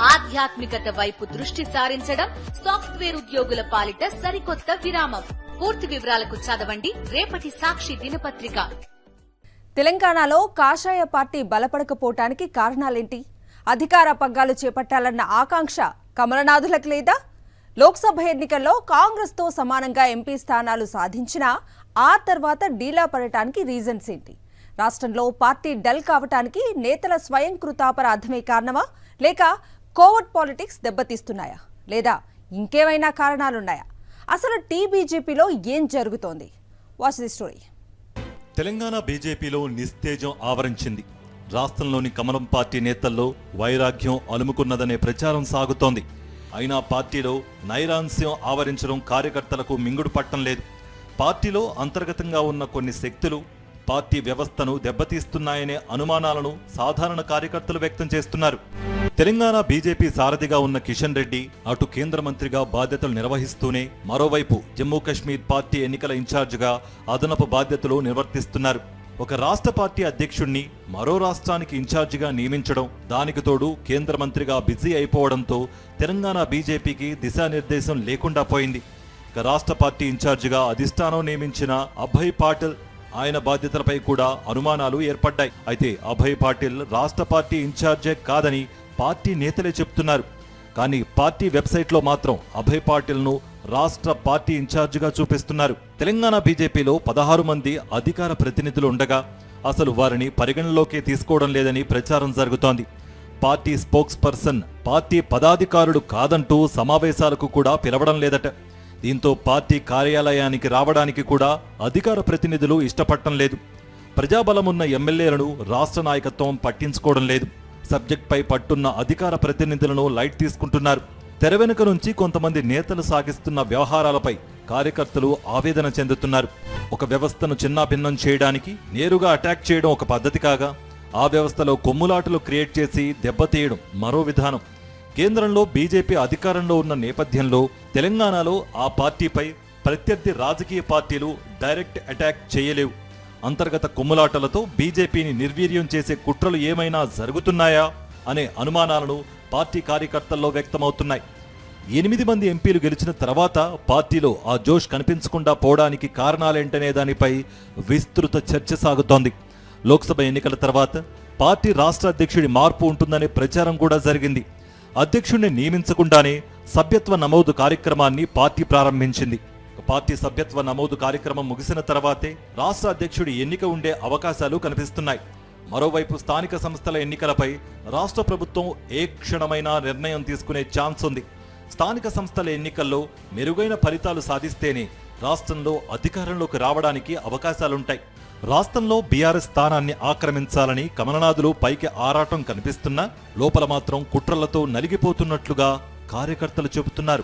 ఆధ్యాత్మికత వైపు దృష్టి సారించడం సాఫ్ట్వేర్ ఉద్యోగుల పాలిట సరికొత్త విరామం. పూర్తి వివరాలకు చదవండి రేపటి సాక్షి దినపత్రిక. తెలంగాణలో కాషాయ పార్టీ బలపడకపోవటానికి కారణాలేంటి? అధికార పగ్గాలు చేపట్టాలన్న ఆకాంక్ష కమలనాథులకు లేదా? లోక్సభ ఎన్నికల్లో కాంగ్రెస్తో సమానంగా ఎంపీ స్థానాలు సాధించినా ఆ తర్వాత డీలా పడటానికి రీజన్స్ ఏంటి? రాష్ట్రంలో పార్టీ డల్ కావటానికి నేతల స్వయం కృతాపరాధమే కారణమా, లేక కోవర్ట్ పాలిటిక్స్ దెబ్బతీస్తున్నాయా, లేదా ఇంకేమైనా కారణాలున్నాయా? అసలు టీబీజేపీలో ఏం జరుగుతోంది? Watch the story. తెలంగాణ బీజేపీలో నిస్తేజం ఆవరించింది. రాష్ట్రంలోని కమలం పార్టీ నేతల్లో వైరాగ్యం అలుముకున్నదనే ప్రచారం సాగుతోంది. అయినా పార్టీలో నైరాంశ్యం ఆవరించడం కార్యకర్తలకు మింగుడు పట్టం లేదు. పార్టీలో అంతర్గతంగా ఉన్న కొన్ని శక్తులు పార్టీ వ్యవస్థను దెబ్బతీస్తున్నాయనే అనుమానాలను సాధారణ కార్యకర్తలు వ్యక్తం చేస్తున్నారు. తెలంగాణ బీజేపీ సారథిగా ఉన్న కిషన్ రెడ్డి అటు కేంద్ర మంత్రిగా బాధ్యతలు నిర్వహిస్తూనే మరోవైపు జమ్మూ కశ్మీర్ పార్టీ ఎన్నికల ఇన్ఛార్జిగా అదనపు బాధ్యతలు నిర్వర్తిస్తున్నారు. ఒక రాష్ట్ర పార్టీ అధ్యక్షుణ్ణి మరో రాష్ట్రానికి ఇన్ఛార్జిగా నియమించడం, దానికి తోడు కేంద్ర మంత్రిగా బిజీ అయిపోవడంతో తెలంగాణ బీజేపీకి దిశానిర్దేశం లేకుండా పోయింది. ఇక రాష్ట్ర పార్టీ ఇన్ఛార్జిగా అధిష్టానం నియమించిన అభయ్ పాటిల్, ఆయన బాధ్యతలపై కూడా అనుమానాలు ఏర్పడ్డాయి. అయితే అభయ్ పాటిల్ రాష్ట్ర పార్టీ ఇన్ఛార్జే కాదని పార్టీ నేతలే చెప్తున్నారు. కానీ పార్టీ వెబ్సైట్లో మాత్రం అభయ్ పాటిల్ను రాష్ట్ర పార్టీ ఇన్ఛార్జిగా చూపిస్తున్నారు. తెలంగాణ బీజేపీలో 16 మంది అధికార ప్రతినిధులు ఉండగా అసలు వారిని పరిగణలోకే తీసుకోవడం లేదని ప్రచారం జరుగుతోంది. పార్టీ స్పోక్స్ పర్సన్ పార్టీ పదాధికారులు కాదంటూ సమావేశాలకు కూడా పిలవడం లేదట. దీంతో పార్టీ కార్యాలయానికి రావడానికి కూడా అధికార ప్రతినిధులు ఇష్టపడటం లేదు. ప్రజాబలమున్న ఎమ్మెల్యేలను రాష్ట్ర నాయకత్వం పట్టించుకోవడం లేదు. సబ్జెక్ట్పై పట్టున్న అధికార ప్రతినిధులను లైట్ తీసుకుంటున్నారు. తెర వెనుక నుంచి కొంతమంది నేతలు సాగిస్తున్న వ్యవహారాలపై కార్యకర్తలు ఆవేదన చెందుతున్నారు. ఒక వ్యవస్థను చిన్నాభిన్నం చేయడానికి నేరుగా అటాక్ చేయడం ఒక పద్ధతి కాగా, ఆ వ్యవస్థలో కొమ్ములాటలు క్రియేట్ చేసి దెబ్బతీయడం మరో విధానం. కేంద్రంలో బీజేపీ అధికారంలో ఉన్న నేపథ్యంలో తెలంగాణలో ఆ పార్టీపై ప్రత్యర్థి రాజకీయ పార్టీలు డైరెక్ట్ అటాక్ చేయలేవు. అంతర్గత కొమ్ములాటలతో బీజేపీని నిర్వీర్యం చేసే కుట్రలు ఏమైనా జరుగుతున్నాయా అనే అనుమానాలను పార్టీ కార్యకర్తల్లో వ్యక్తమవుతున్నాయి. 8 మంది ఎంపీలు గెలిచిన తర్వాత పార్టీలో ఆ జోష్ కనిపించకుండా పోవడానికి కారణాలేంటనే దానిపై విస్తృత చర్చ సాగుతోంది. లోక్సభ ఎన్నికల తర్వాత పార్టీ రాష్ట్ర అధ్యక్షుడి మార్పు ఉంటుందనే ప్రచారం కూడా జరిగింది. అధ్యక్షుడిని నియమించకుండానే సభ్యత్వ నమోదు కార్యక్రమాన్ని పార్టీ ప్రారంభించింది. పార్టీ సభ్యత్వ నమోదు కార్యక్రమం ముగిసిన తర్వాతే రాష్ట్ర అధ్యక్షుడి ఎన్నిక ఉండే అవకాశాలు కనిపిస్తున్నాయి. మరోవైపు స్థానిక సంస్థల ఎన్నికలపై రాష్ట్ర ప్రభుత్వం ఏ క్షణమైనా నిర్ణయం తీసుకునే ఛాన్స్ ఉంది. స్థానిక సంస్థల ఎన్నికల్లో మెరుగైన ఫలితాలు సాధిస్తేనే రాష్ట్రంలో అధికారంలోకి రావడానికి అవకాశాలుంటాయి. రాష్ట్రంలో బీఆర్ఎస్ స్థానాన్ని ఆక్రమించాలని కమలనాథులు పైకి ఆరాటం కనిపిస్తున్నా లోపల మాత్రం కుట్రలతో నలిగిపోతున్నట్లుగా కార్యకర్తలు చెబుతున్నారు.